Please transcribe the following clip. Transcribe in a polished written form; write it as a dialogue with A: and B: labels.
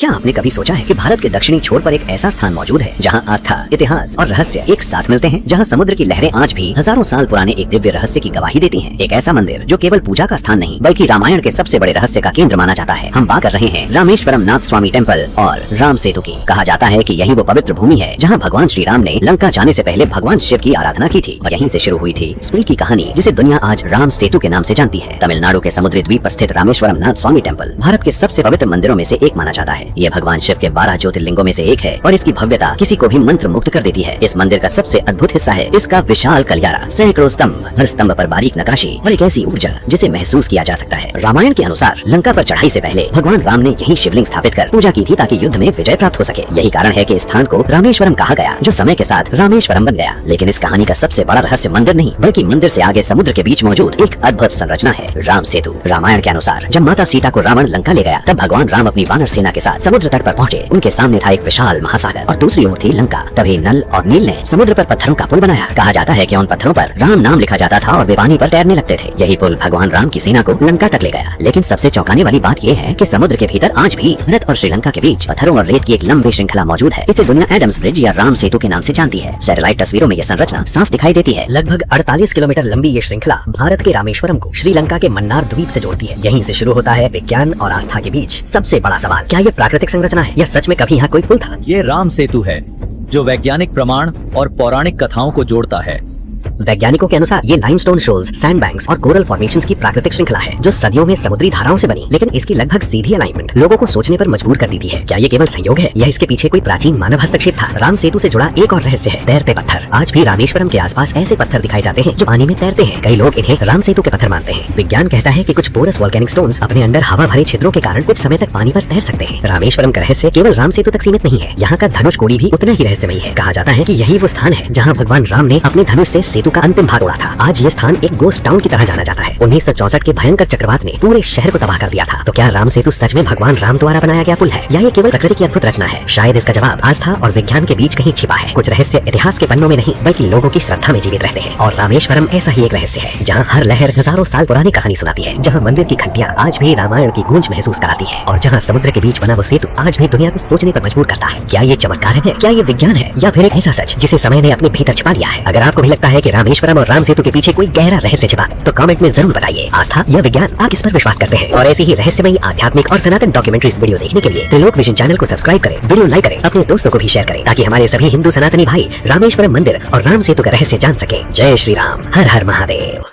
A: क्या आपने कभी सोचा है कि भारत के दक्षिणी छोर पर एक ऐसा स्थान मौजूद है जहां आस्था, इतिहास और रहस्य एक साथ मिलते हैं, जहां समुद्र की लहरें आज भी हजारों साल पुराने एक दिव्य रहस्य की गवाही देती हैं। एक ऐसा मंदिर जो केवल पूजा का स्थान नहीं बल्कि रामायण के सबसे बड़े रहस्य का केंद्र माना जाता है। हम बात कर रहे हैं रामेश्वरम नाथ स्वामी टेम्पल और राम सेतु की। कहा जाता है कि यही वो पवित्र भूमि है जहाँ भगवान श्री राम ने लंका जाने से पहले भगवान शिव की आराधना की थी और यहीं से शुरू हुई थी स्पिल की कहानी, जिसे दुनिया आज राम सेतु के नाम से जानती है। तमिलनाडु के समुद्री द्वीप पर स्थित रामेश्वरम नाथ स्वामी टेम्पल भारत के सबसे पवित्र मंदिरों में से एक माना जाता है। ये भगवान शिव 12 ज्योतिर्लिंगों में से एक है और इसकी भव्यता किसी को भी मंत्र मुक्त कर देती है। इस मंदिर का सबसे अद्भुत हिस्सा है इसका विशाल कलियारा, सैकड़ों स्तंभ, हर स्तंभ पर बारीक नकाशी और एक ऐसी ऊर्जा जिसे महसूस किया जा सकता है। रामायण के अनुसार लंका पर चढ़ाई से पहले भगवान राम ने यही शिवलिंग स्थापित कर पूजा की थी ताकि युद्ध में विजय प्राप्त हो सके। यही कारण है कि इस स्थान को रामेश्वरम कहा गया, जो समय के साथ रामेश्वरम बन गया। लेकिन इस कहानी का सबसे बड़ा रहस्य मंदिर नहीं बल्कि मंदिर से आगे समुद्र के बीच मौजूद एक अद्भुत संरचना है, राम सेतु। रामायण के अनुसार जब माता सीता को रावण लंका ले गया तब भगवान राम अपनी वानर सेना के साथ समुद्र तट पर पहुंचे। उनके सामने था एक विशाल महासागर और दूसरी ओर थी लंका। तभी नल और नील ने समुद्र पर पत्थरों का पुल बनाया। कहा जाता है कि उन पत्थरों पर राम नाम लिखा जाता था और वे पानी पर तैरने लगते थे। यही पुल भगवान राम की सेना को लंका तक ले गया। लेकिन सबसे चौंकाने वाली बात यह है कि समुद्र के भीतर आज भी भारत और श्रीलंका के बीच पत्थरों और रेत की एक लंबी श्रृंखला मौजूद है। इसे दुनिया एडम्स ब्रिज या राम सेतु के नाम से जानती है। सैटेलाइट तस्वीरों में यह संरचना साफ दिखाई देती है। लगभग 48 किलोमीटर लंबी ये श्रृंखला भारत के रामेश्वरम को श्रीलंका के मन्नार द्वीप से जोड़ती है। यहीं से शुरू होता है विज्ञान और आस्था के बीच सबसे बड़ा सवाल, क्या ये प्राकृतिक संरचना है या सच में कभी यहाँ कोई पुल था?
B: ये राम सेतु है जो वैज्ञानिक प्रमाण और पौराणिक कथाओं को जोड़ता है।
A: वैज्ञानिकों के अनुसार ये लाइमस्टोन शोल्स, सैंडबैंक्स और कोरल फॉर्मेशंस की प्राकृतिक श्रृंखला है जो सदियों में समुद्री धाराओं से बनी। लेकिन इसकी लगभग सीधी अलाइनमेंट लोगों को सोचने पर मजबूर कर देती है। क्या ये केवल संयोग है या इसके पीछे कोई प्राचीन मानव हस्तक्षेप था? राम सेतु से जुड़ा एक और रहस्य है तैरते पत्थर। आज भी रामेश्वरम के आसपास ऐसे पत्थर दिखाए जाते हैं जो पानी में तैरते हैं। कई लोग इन्हें राम सेतु के पत्थर मानते हैं। विज्ञान कहता है कि कुछ पोरस वोल्केनिक स्टोन्स अपने अंदर हवा भरे छिद्रों के कारण कुछ समय तक पानी पर तैर सकते हैं। रामेश्वरम का रहस्य केवल राम सेतु तक सीमित नहीं है। यहाँ का धनुष कोडी भी उतना ही रहस्यमयी है। कहा जाता है कि यही वो स्थान है जहाँ भगवान राम ने अपने धनुष से सेतु का अंतिम भाग तोड़ा था। आज ये स्थान एक गोस्ट टाउन की तरह जाना जाता है। 1964 के भयंकर चक्रवात ने पूरे शहर को तबाह कर दिया था। तो क्या राम सेतु सच में भगवान राम द्वारा बनाया गया पुल है या ये केवल प्रकृति की अद्भुत रचना है? शायद इसका जवाब आस्था और विज्ञान के बीच कहीं छिपा है। कुछ रहस्य इतिहास के पन्नों में नहीं बल्कि लोगों की श्रद्धा में जीवित रहते हैं। और रामेश्वरम ऐसा ही एक रहस्य है जहाँ हर लहर हजारों साल पुरानी कहानी सुनाती है, जहाँ मंदिर की घंटियाँ आज भी रामायण की गूंज महसूस कराती है और जहाँ समुद्र के बीच बना वो सेतु आज भी दुनिया को सोचने पर मजबूर करता है। क्या ये चमत्कार है? क्या ये विज्ञान है या फिर एक ऐसा सच जिसे समय ने अपने भीतर छिपा लिया है? अगर आपको भी लगता है कि रामेश्वरम और राम सेतु के पीछे कोई गहरा रहस्य छिपा तो कमेंट में जरूर बताइए। आस्था या विज्ञान, आप इस पर विश्वास करते हैं? और ऐसी ही रहस्यमयी, आध्यात्मिक और सनातन डॉक्यूमेंट्रीज वीडियो देखने के लिए त्रिलोक विजन चैनल को सब्सक्राइब करें, वीडियो लाइक करें, अपने दोस्तों को भी शेयर करें ताकि हमारे सभी हिंदू सनातनी भाई रामेश्वरम मंदिर और राम सेतु का रहस्य जान सके। जय श्री राम, हर हर महादेव।